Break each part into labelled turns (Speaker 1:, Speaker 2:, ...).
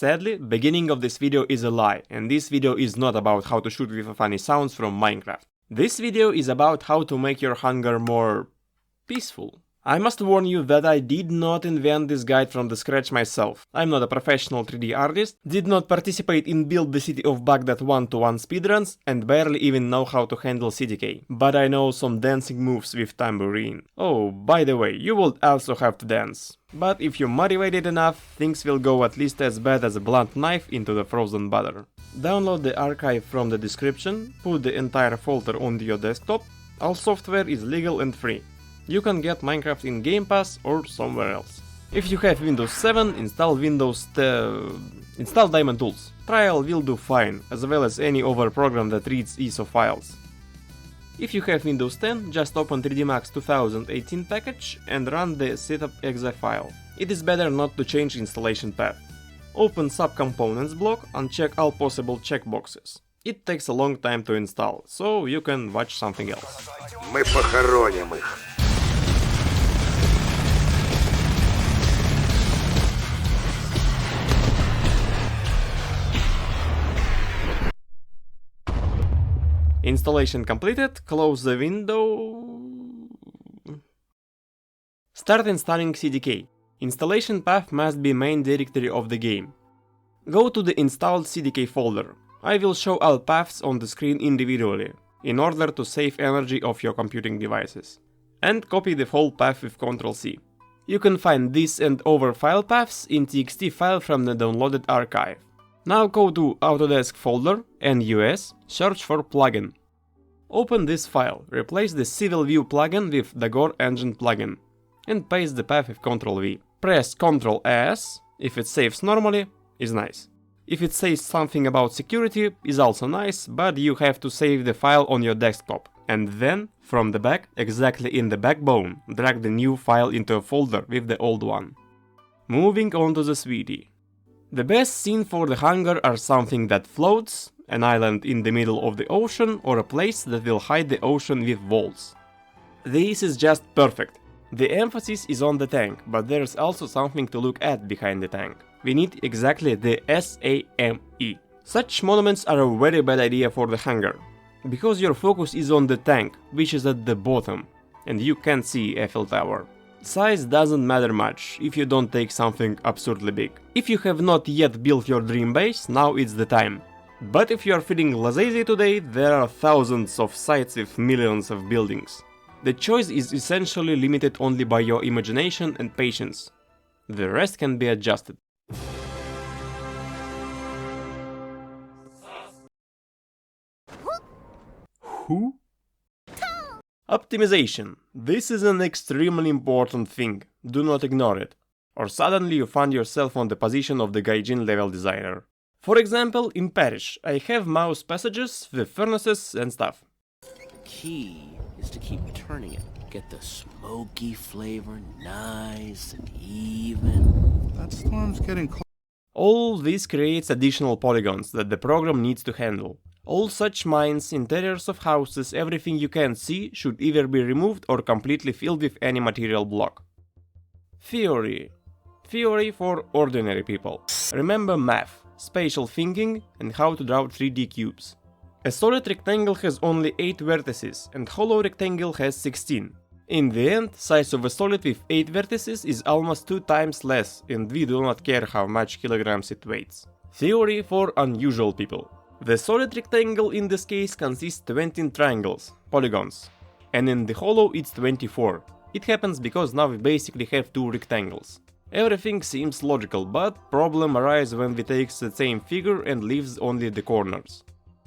Speaker 1: Sadly, beginning of this video is a lie, and this video is not about how to shoot with funny sounds from Minecraft. This video is about how to make your hunger more peaceful. I must warn you that I did not invent this guide from the scratch myself. I'm not a professional 3D artist, did not participate in Build the City of Baghdad 1-to-1 speedruns, and barely even know how to handle CDK. But I know some dancing moves with tambourine. Oh, by the way, you would also have to dance. But if you're motivated enough, things will go at least as bad as a blunt knife into the frozen butter. Download the archive from the description, put the entire folder onto your desktop. All software is legal and free. You can get Minecraft in Game Pass or somewhere else. If you have Windows 7, install install Diamond Tools. Trial will do fine, as well as any other program that reads ISO files. If you have Windows 10, just open 3D Max 2018 package and run the setup.exe file. It is better not to change installation path. Open subcomponents block and check all possible checkboxes. It takes a long time to install, so you can watch something else.
Speaker 2: Мы похороним их.
Speaker 1: Installation completed, close the window. Start installing CDK. Installation path must be main directory of the game. Go to the installed CDK folder. I will show all paths on the screen individually, in order to save energy of your computing devices. And copy the whole path with Ctrl+C. You can find this and other file paths in TXT file from the downloaded archive. Now go to Autodesk folder and US, search for plugin. Open this file, replace the Civil View plugin with the Gore Engine plugin, and paste the path with Ctrl+V. Press Ctrl+S, if it saves normally, is nice. If it says something about security, is also nice, but you have to save the file on your desktop. And then, from the back, exactly in the backbone, drag the new file into a folder with the old one. Moving on to the sweetie. The best scene for the hunger are something that floats, an island in the middle of the ocean, or a place that will hide the ocean with walls. This is just perfect. The emphasis is on the tank, but there's also something to look at behind the tank. We need exactly the SAME. Such monuments are a very bad idea for the hunger, because your focus is on the tank, which is at the bottom, and you can't see Eiffel Tower. Size doesn't matter much if you don't take something absurdly big. If you have not yet built your dream base, now it's the time. But if you are feeling lazy today, there are thousands of sites with millions of buildings. The choice is essentially limited only by your imagination and patience. The rest can be adjusted. Who? Optimization. This is an extremely important thing. Do not ignore it. Or suddenly you find yourself on the position of the Gaijin level designer. For example, in Parish, I have mouse passages with furnaces and stuff.
Speaker 3: The key is to keep turning it. Get the smoky flavor nice and even.
Speaker 2: That storm's getting close.
Speaker 1: All this creates additional polygons that the program needs to handle. All such mines, interiors of houses, everything you can see should either be removed or completely filled with any material block. Theory. Theory for ordinary people. Remember math, spatial thinking, and how to draw 3D cubes. A solid rectangle has only 8 vertices, and hollow rectangle has 16. In the end, size of a solid with 8 vertices is almost 2 times less, and we do not care how much kilograms it weighs. Theory for unusual people. The solid rectangle in this case consists 20 triangles, polygons, and in the hollow it's 24. It happens because now we basically have 2 rectangles. Everything seems logical, but problem arises when we take the same figure and leaves only the corners.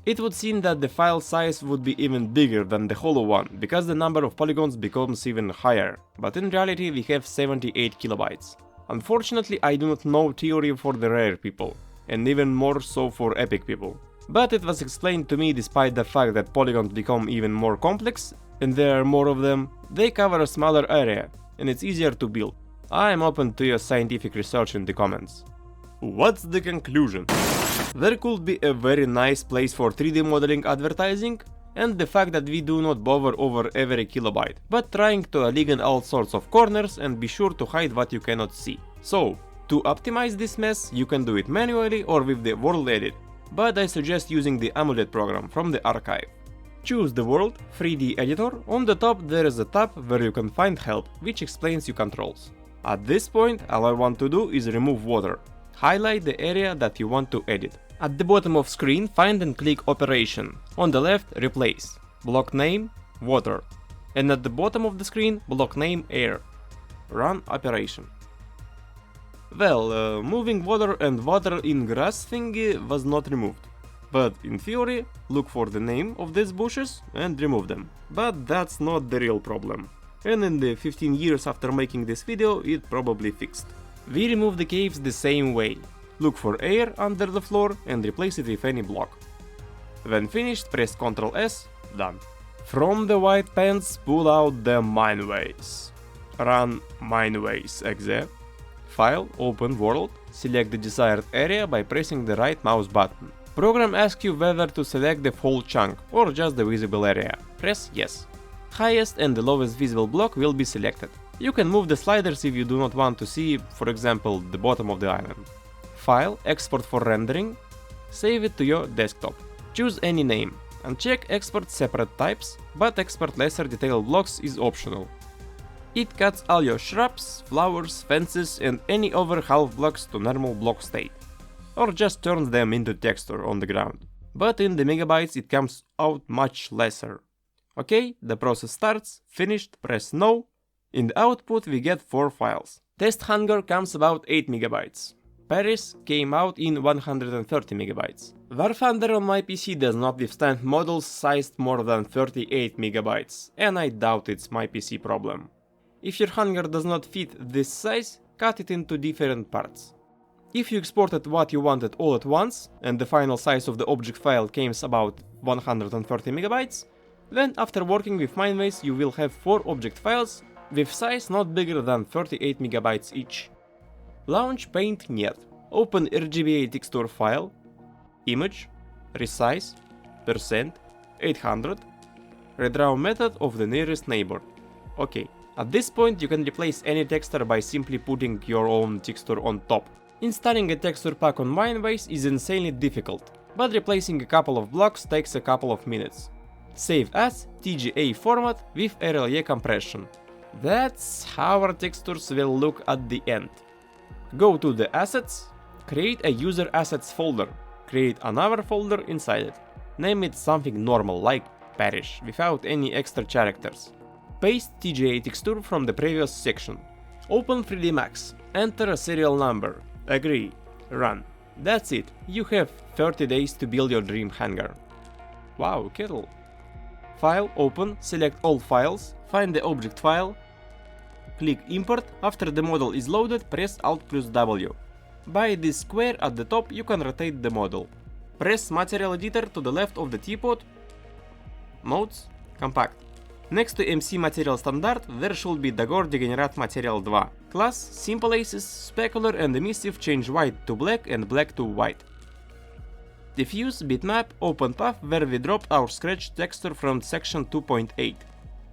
Speaker 1: It would seem that the file size would be even bigger than the hollow one, because the number of polygons becomes even higher, but in reality we have 78 kilobytes. Unfortunately, I do not know theory for the rare people, and even more so for epic people. But it was explained to me despite the fact that polygons become even more complex, and there are more of them, they cover a smaller area, and it's easier to build. I am open to your scientific research in the comments. What's the conclusion? There could be a very nice place for 3D modeling advertising, and the fact that we do not bother over every kilobyte, but trying to elegant all sorts of corners and be sure to hide what you cannot see. So, To optimize this mess, you can do it manually or with the world edit, but I suggest using the Amulet program from the archive. Choose the World 3D editor. On the top there is a tab where you can find help, which explains your controls. At this point, all I want to do is remove water. Highlight the area that you want to edit. At the bottom of screen, find and click Operation. On the left, Replace. Block name, Water. And at the bottom of the screen, block name, Air. Run operation. Well, moving water and water in grass thingy was not removed. But in theory, look for the name of these bushes and remove them. But that's not the real problem. And in the 15 years after making this video, it probably fixed. We remove the caves the same way. Look for air under the floor and replace it with any block. When finished, press Ctrl S, done. From the white pants, pull out the mineways. Run mineways.exe. File, open world, select the desired area by pressing the right mouse button. Program asks you whether to select the whole chunk or just the visible area. Press yes. Highest and the lowest visible block will be selected. You can move the sliders if you do not want to see, for example, the bottom of the island. File, export for rendering, save it to your desktop. Choose any name, and check export separate types, but export lesser detailed blocks is optional. It cuts all your shrubs, flowers, fences and any over half blocks to normal block state, or just turns them into texture on the ground. But in the megabytes it comes out much lesser. Okay, the process starts, finished, press no. In the output we get 4 files. Test Hunger comes about 8 megabytes. Paris came out in 130 megabytes. War Thunder on my PC does not withstand models sized more than 38 megabytes, and I doubt it's my PC problem. If your Hunger does not fit this size, cut it into different parts. If you exported what you wanted all at once, and the final size of the object file came about 130 megabytes, then after working with Mineways you will have 4 object files with size not bigger than 38 megabytes each. Launch Paint Нет. Open RGBA texture file, image, resize, percent, 800, redraw method of the nearest neighbor. Okay, at this point you can replace any texture by simply putting your own texture on top. Installing a texture pack on Mineways is insanely difficult, but replacing a couple of blocks takes a couple of minutes. Save as TGA format with RLE compression. That's how our textures will look at the end. Go to the assets, create a user assets folder, create another folder inside it. Name it something normal like Parish without any extra characters. Paste TGA texture from the previous section. Open 3D Max, enter a serial number, agree, run. That's it, you have 30 days to build your dream hangar. Wow, kettle. File, open, select all files, find the object file, click import. After the model is loaded, press Alt plus W. By this square at the top you can rotate the model. Press Material Editor to the left of the teapot. Modes, Compact. Next to MC Material Standard there should be Dagor Degenerat Material 2. Class, Simple Aces, Specular and Emissive change white to black and black to white. Diffuse, Bitmap, Open Path where we dropped our scratch texture from section 2.8.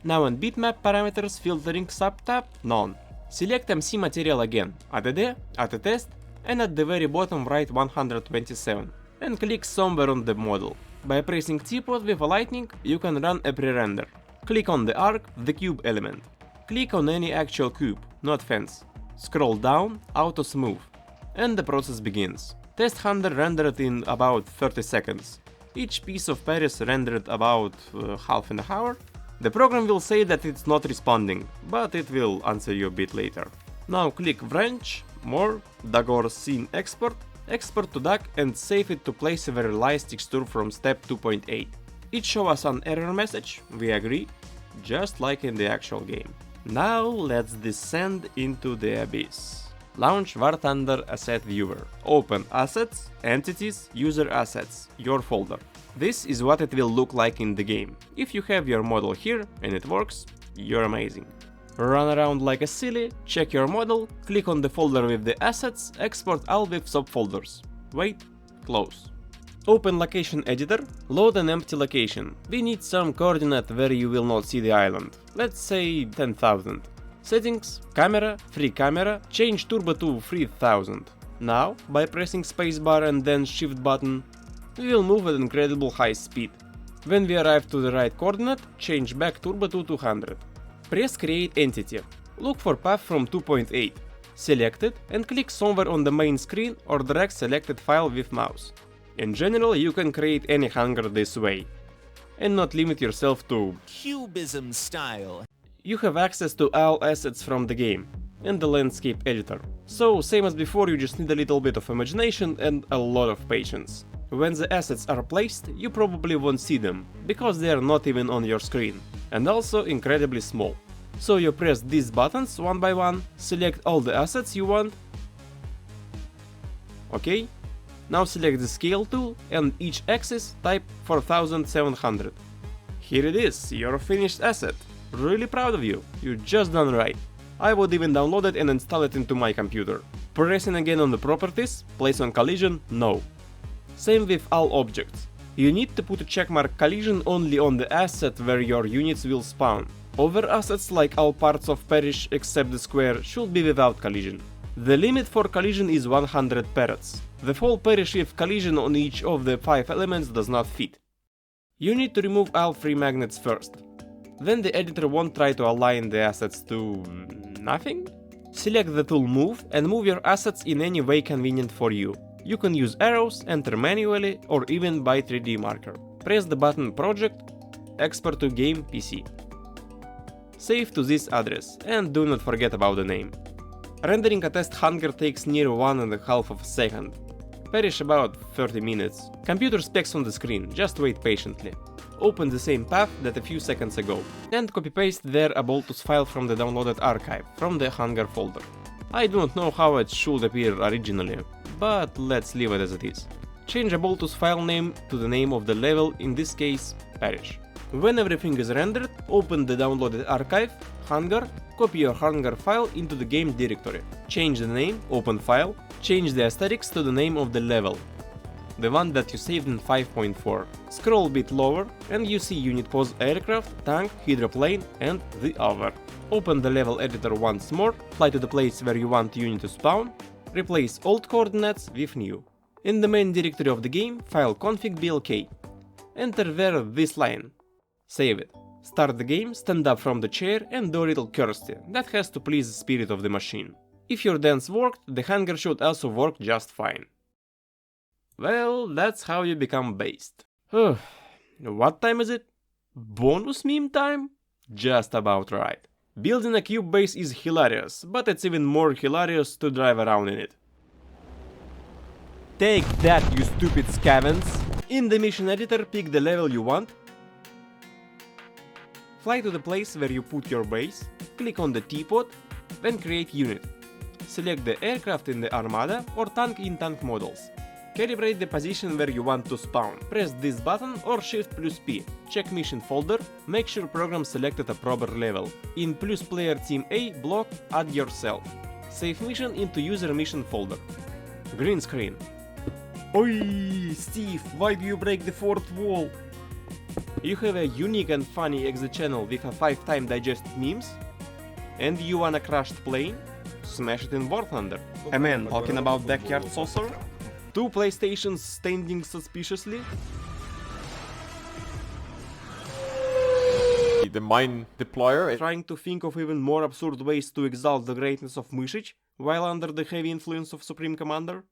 Speaker 1: Now on bitmap parameters filtering subtab, none. Select MC material again, ADD, AT-test, and at the very bottom write 127, and click somewhere on the model. By pressing teapot with a lightning, you can run a pre-render. Click on the arc, the cube element. Click on any actual cube, not fence. Scroll down, auto smooth, and the process begins. Test Hunter rendered in about 30 seconds. Each piece of Paris rendered about half an hour. The program will say that it's not responding, but it will answer you a bit later. Now click Wrench, More, Dagor Scene Export, Export to DAC and save it to place a realized texture from step 2.8. It shows us an error message, we agree, just like in the actual game. Now let's descend into the abyss. Launch War Thunder Asset Viewer. Open Assets, Entities, User Assets, your folder. This is what it will look like in the game. If you have your model here and it works, you're amazing. Run around like a silly, check your model, click on the folder with the assets, export all with subfolders. Wait, close. Open Location Editor, load an empty location. We need some coordinate where you will not see the island. Let's say 10,000. Settings, camera, free camera, change turbo to 3000. Now, by pressing spacebar and then shift button, we will move at incredible high speed. When we arrive to the right coordinate, change back turbo to 200. Press create entity. Look for path from 2.8. Select it and click somewhere on the main screen or drag selected file with mouse. In general, you can create any hangar this way, and not limit yourself to
Speaker 4: Cubism style.
Speaker 1: You have access to all assets from the game and the landscape editor. So same as before, you just need a little bit of imagination and a lot of patience. When the assets are placed, you probably won't see them, because they are not even on your screen, and also incredibly small. So you press these buttons one by one, select all the assets you want. OK. Now select the scale tool and each axis type 4700. Here it is, your finished asset. Really proud of you, you just done right. I would even download it and install it into my computer. Pressing again on the properties, place on collision, no. Same with all objects. You need to put a checkmark collision only on the asset where your units will spawn. Other assets like all parts of parish except the square should be without collision. The limit for collision is 100 parrots. The whole parish with collision on each of the 5 elements does not fit. You need to remove all 3 magnets first. Then the editor won't try to align the assets to nothing. Select the tool Move and move your assets in any way convenient for you. You can use arrows, enter manually, or even by 3D marker. Press the button Project, Export to Game PC. Save to this address, and do not forget about the name. Rendering a test hangar takes near 1.5 of a second. Parish about 30 minutes. Computer specs on the screen, just wait patiently. Open the same path that a few seconds ago, and copy-paste there a Boltus file from the downloaded archive, from the hangar folder. I do not know how it should appear originally, but let's leave it as it is. Change a Boltus file name to the name of the level, in this case, Parish. When everything is rendered, open the downloaded archive, hangar, copy your hangar file into the game directory. Change the name, open file, change the aesthetics to the name of the level, the one that you saved in 5.4. Scroll a bit lower and you see unit pose aircraft, tank, hydroplane and the other. Open the level editor once more, fly to the place where you want unit to spawn, replace old coordinates with new. In the main directory of the game, file config blk. Enter there this line. Save it. Start the game, stand up from the chair and do a little cursey, that has to please the spirit of the machine. If your dance worked, the hangar should also work just fine. Well, that's how you become based. What time is it? Bonus meme time? Just about right. Building a cube base is hilarious, but it's even more hilarious to drive around in it. Take that, you stupid scavens! In the mission editor, pick the level you want. Fly to the place where you put your base, click on the teapot, then create unit. Select the aircraft in the armada or tank in tank models. Calibrate the position where you want to spawn. Press this button or Shift plus P. Check mission folder, make sure program selected a proper level. In plus player team A block, add yourself. Save mission into user mission folder. Green screen. Oi, Steve, why do you break the fourth wall? You have a unique and funny exit channel with a 5-time digested memes? And you want a crashed plane? Smash it in War Thunder. A man talking about backyard saucer? 2 PlayStations standing suspiciously?
Speaker 5: The mine deployer.
Speaker 1: Trying to think of even more absurd ways to exalt the greatness of Myshich while under the heavy influence of Supreme Commander?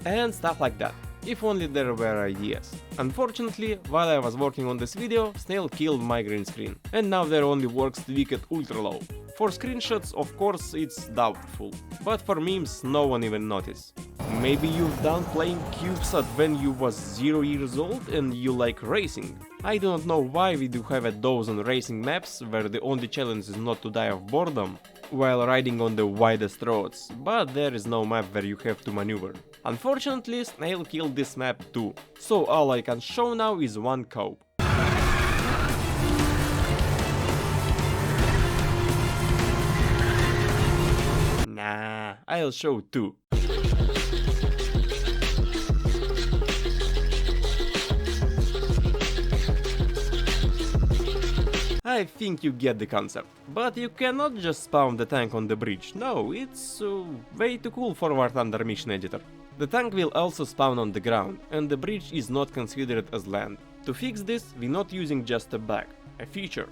Speaker 1: And stuff like that, if only there were ideas. Unfortunately, while I was working on this video, Snail killed my green screen, and now there only works tweak at ultra low. For screenshots, of course, it's doubtful, but for memes, no one even noticed. Maybe you've done playing CubeSat when you was 0 years old and you like racing. I do not know why we do have a dozen racing maps where the only challenge is not to die of boredom while riding on the widest roads, but there is no map where you have to maneuver. Unfortunately, Snail killed this map too, so all I can show now is one cope. I'll show two. I think you get the concept, but you cannot just spawn the tank on the bridge. No, it's way too cool for War Thunder mission editor. The tank will also spawn on the ground, and the bridge is not considered as land. To fix this, we're not using just a bug, a feature.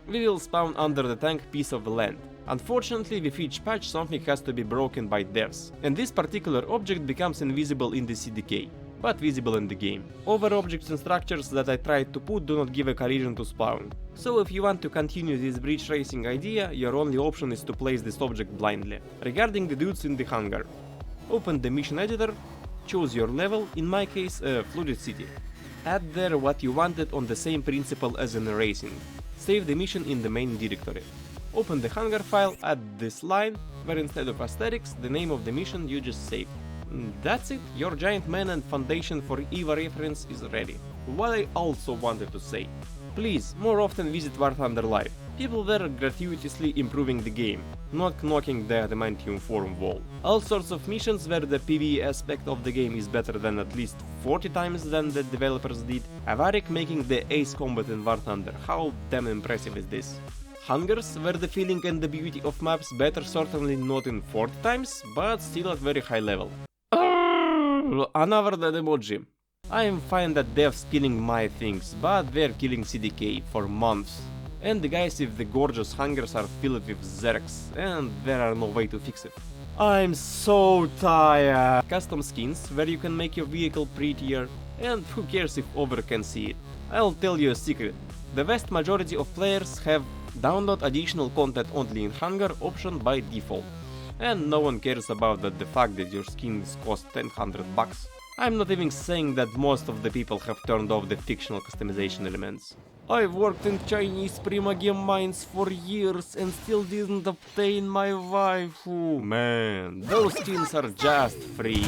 Speaker 1: We will spawn under the tank piece of land. Unfortunately, with each patch something has to be broken by devs, and this particular object becomes invisible in the CDK, but visible in the game. Other objects and structures that I tried to put do not give a collision to spawn. So if you want to continue this bridge racing idea, your only option is to place this object blindly. Regarding the dudes in the hangar, open the mission editor, choose your level, in my case a flooded city. Add there what you wanted on the same principle as in racing. Save the mission in the main directory. Open the hangar file, add this line, where instead of asterisks, the name of the mission you just saved. That's it, your giant man and foundation for EVA reference is ready. What I also wanted to say, please more often visit War Thunder Live. People were gratuitously improving the game, not knocking the adamantium forum wall. All sorts of missions where the PvE aspect of the game is better than at least 40 times than the developers did. Avarik making the ace combat in War Thunder, how damn impressive is this? Hangars where the feeling and the beauty of maps better, certainly not in 40 times, but still at very high level. Another dead emoji. I am fine that devs killing my things, but they're killing CDK for months. And the guys with the gorgeous hangars are filled with zerks, and there are no way to fix it. I'm so tired. Custom skins where you can make your vehicle prettier, and who cares if Over can see it. I'll tell you a secret. The vast majority of players have download additional content only in hangar option by default. And no one cares about the fact that your skins cost 100 bucks. I'm not even saying that most of the people have turned off the fictional customization elements. I've worked in Chinese Prima Game mines for years and still didn't obtain my waifu. Man, those skins are just free.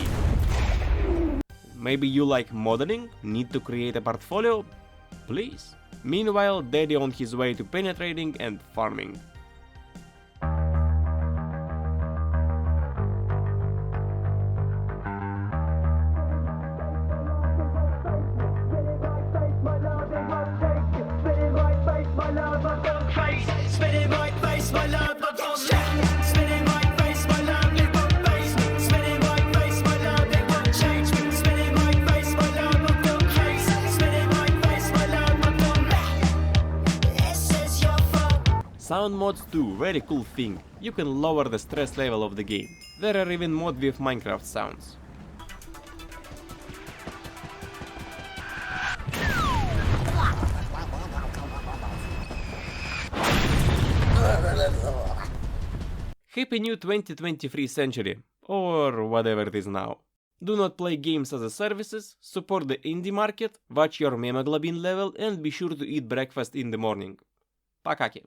Speaker 1: Maybe you like modeling? Need to create a portfolio? Please. Meanwhile, Daddy on his way to penetrating and farming. Sound mods do very cool thing. You can lower the stress level of the game. There are even mods with Minecraft sounds. Happy new 2023 century, or whatever it is now. Do not play games as a services, support the indie market, watch your hemoglobin level and be sure to eat breakfast in the morning. Pakaki.